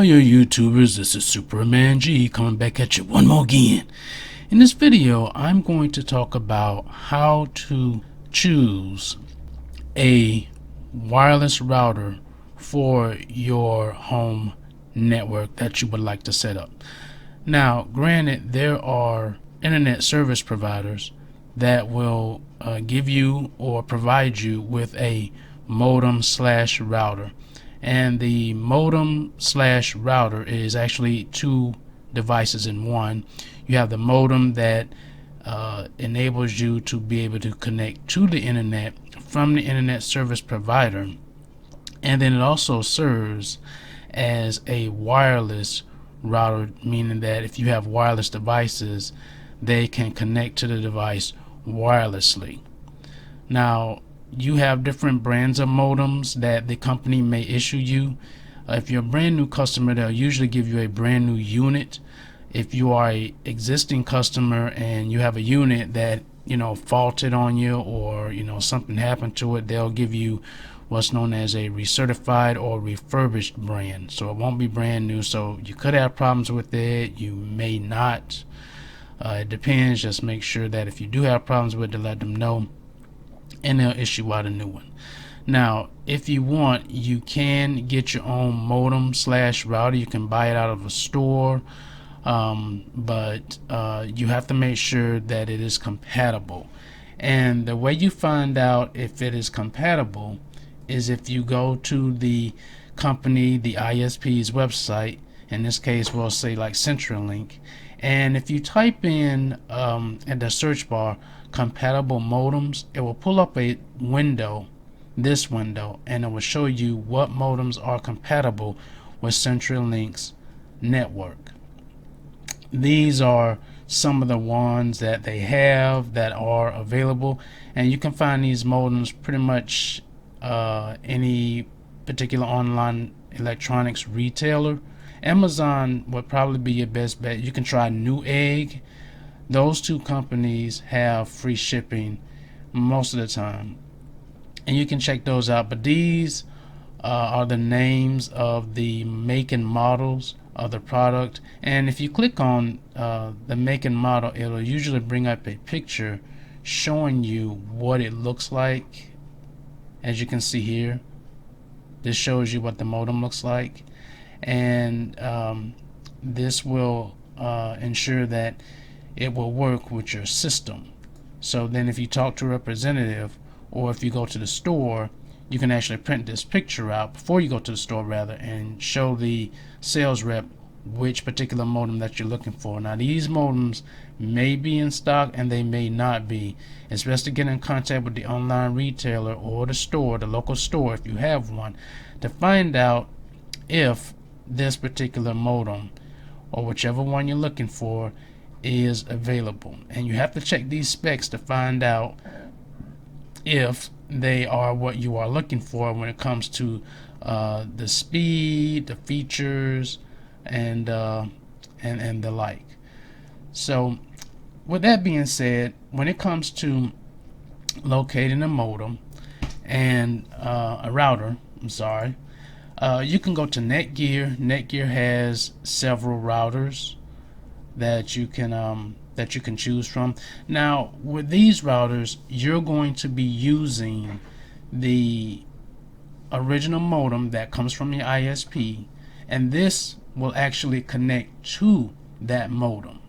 your YouTubers, this is Superman G coming back at you one more again. In this video, I'm going to talk about how to choose a wireless router for your home network that you would like to set up. Now, granted, there are internet service providers that will give you or provide you with a modem slash router. And the modem slash router is actually two devices in one. You have the modem that enables you to be able to connect to the internet from the internet service provider, and then it also serves as a wireless router, meaning that if you have wireless devices, they can connect to the device wirelessly. Now, you have different brands of modems that the company may issue you. If you're a brand new customer, they'll usually give you a brand new unit. If you are a existing customer and you have a unit that faulted on you, or something happened to it, they'll give you what's known as a recertified or refurbished brand. So it won't be brand new. So you could have problems with it, you may not. It depends. Just make sure that if you do have problems with it, let them know, and they'll issue out a new one. Now, if you want, you can get your own modem slash router. You can buy it out of a store, but you have to make sure that it is compatible. And the way you find out if it is compatible is if you go to the company, the ISP's website. In this case, we'll say like CenturyLink, and if you type in at the search bar compatible modems, it will pull up a window, this window, and it will show you what modems are compatible with CenturyLink's network. These are some of the ones that they have that are available, and you can find these modems pretty much any particular online electronics retailer. Amazon would probably be your best bet. You can try Newegg. Those two companies have free shipping most of the time, and you can check those out. But these are the names of the make and models of the product, and if you click on the make and model, it'll usually bring up a picture showing you what it looks like. As you can see here, this shows you what the modem looks like, and this will ensure that it will work with your system. So then if you talk to a representative, or if you go to the store, you can actually print this picture out before you go to the store rather, and show the sales rep which particular modem that you're looking for. Now, these modems may be in stock and they may not be. It's best to get in contact with the online retailer or the store, the local store if you have one, to find out if this particular modem or whichever one you're looking for is available. And you have to check these specs to find out if they are what you are looking for when it comes to the speed, the features, and the like. So with that being said, when it comes to locating a modem and a router, you can go to Netgear. Netgear has several routers that you can choose from. Now, with these routers, you're going to be using the original modem that comes from the ISP, and this will actually connect to that modem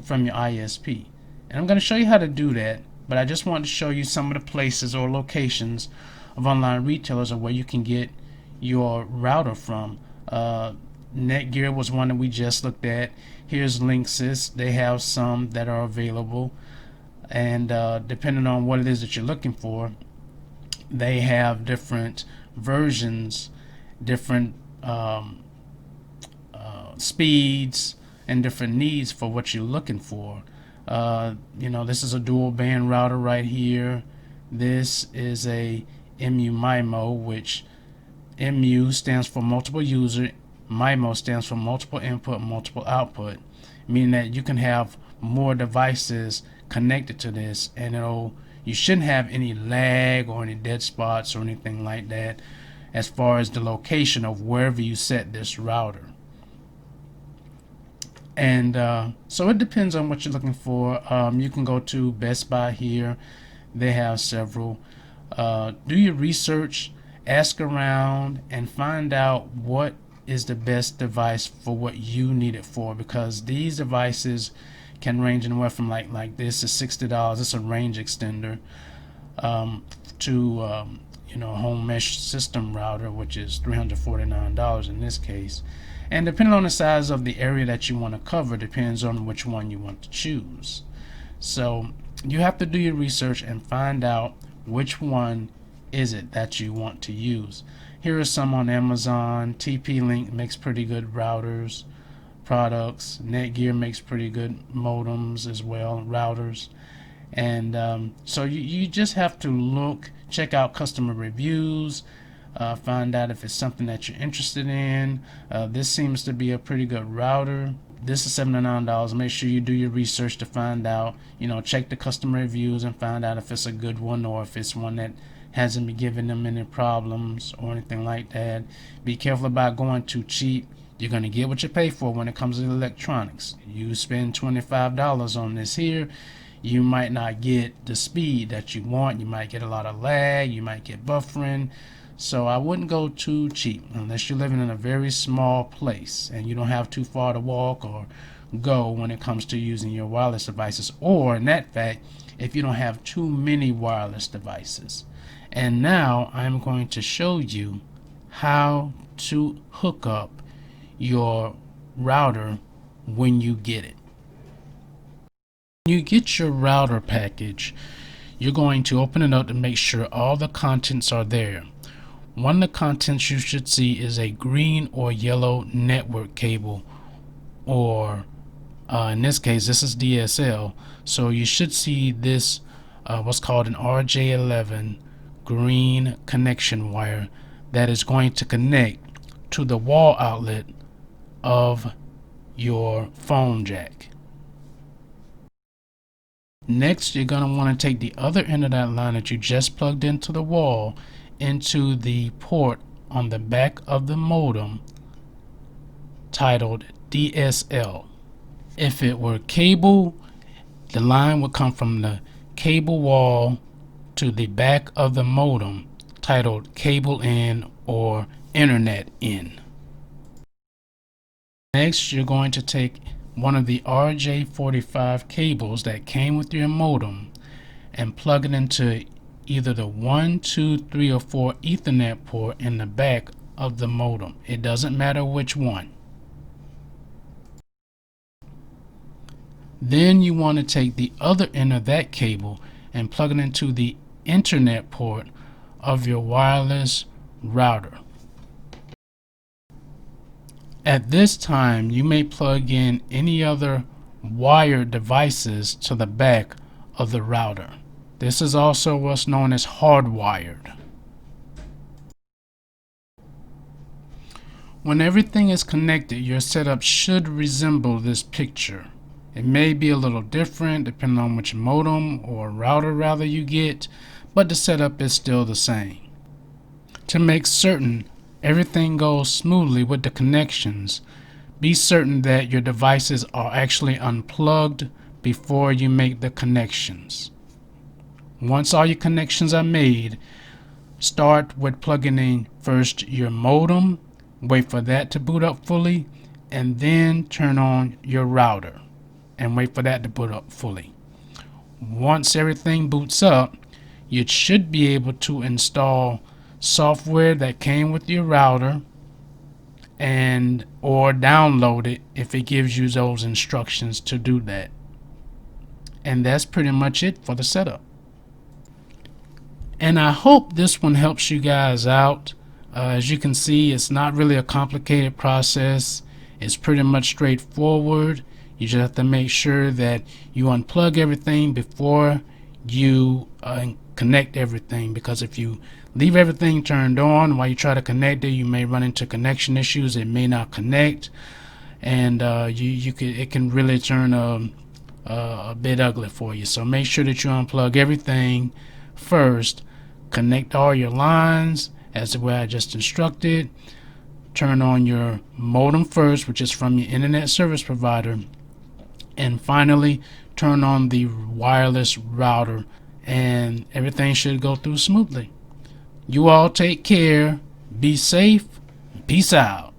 from your ISP. And I'm going to show you how to do that, but I just wanted to show you some of the places or locations of online retailers or where you can get your router from. Netgear was one that we just looked at. Here's Linksys. They have some that are available, and depending on what it is that you're looking for, they have different versions, different speeds, and different needs for what you're looking for. This is a dual band router right here. This is a MU-MIMO, which MU stands for multiple user, MIMO stands for multiple input, multiple output, meaning that you can have more devices connected to this, and you shouldn't have any lag or any dead spots or anything like that as far as the location of wherever you set this router. And so it depends on what you're looking for. You can go to Best Buy here. They have several. Do your research, ask around, and find out what is the best device for what you need it for, because these devices can range anywhere from like this is $60. It's a range extender, to home mesh system router, which is $349 in this case. And depending on the size of the area that you want to cover, depends on which one you want to choose. So you have to do your research and find out which one is it that you want to use. Here are some on Amazon. TP-Link makes pretty good routers products. Netgear makes pretty good modems as well, routers. And so you just have to look, check out customer reviews, find out if it's something that you're interested in. This seems to be a pretty good router. This is $79. Make sure you do your research to find out, check the customer reviews and find out if it's a good one or if it's one that hasn't been giving them any problems or anything like that. Be careful about going too cheap. You're going to get what you pay for when it comes to electronics. You spend $25 on this here, you might not get the speed that you want. You might get a lot of lag, you might get buffering. So I wouldn't go too cheap unless you're living in a very small place and you don't have too far to walk or go when it comes to using your wireless devices, or in that fact, if you don't have too many wireless devices. And now I'm going to show you how to hook up your router when you get it. When you get your router package, you're going to open it up to make sure all the contents are there. One of the contents you should see is a green or yellow network cable, or in this case this is DSL, so you should see this what's called an RJ11 green connection wire that is going to connect to the wall outlet of your phone jack. Next, you're going to want to take the other end of that line that you just plugged into the wall into the port on the back of the modem titled DSL. If it were cable, the line would come from the cable wall to the back of the modem titled cable in or internet in. Next, you're going to take one of the RJ45 cables that came with your modem and plug it into either the 1, 2, 3, or 4 Ethernet port in the back of the modem. It doesn't matter which one. Then you want to take the other end of that cable and plug it into the internet port of your wireless router. At this time, you may plug in any other wired devices to the back of the router. This is also what's known as hardwired. When everything is connected, your setup should resemble this picture. It may be a little different depending on which modem or router rather you get, but the setup is still the same. To make certain everything goes smoothly with the connections, be certain that your devices are actually unplugged before you make the connections. Once all your connections are made, start with plugging in first your modem, wait for that to boot up fully, and then turn on your router and wait for that to boot up fully. Once everything boots up, you should be able to install software that came with your router and or download it if it gives you those instructions to do that. And that's pretty much it for the setup. And I hope this one helps you guys out. As you can see, it's not really a complicated process. It's pretty much straightforward. You just have to make sure that you unplug everything before you connect everything, because if you leave everything turned on while you try to connect it, you may run into connection issues. It may not connect, and it can really turn a bit ugly for you. So make sure that you unplug everything first, connect all your lines as the way I just instructed, turn on your modem first, which is from your internet service provider, and finally turn on the wireless router, and everything should go through smoothly. You all take care, be safe, peace out.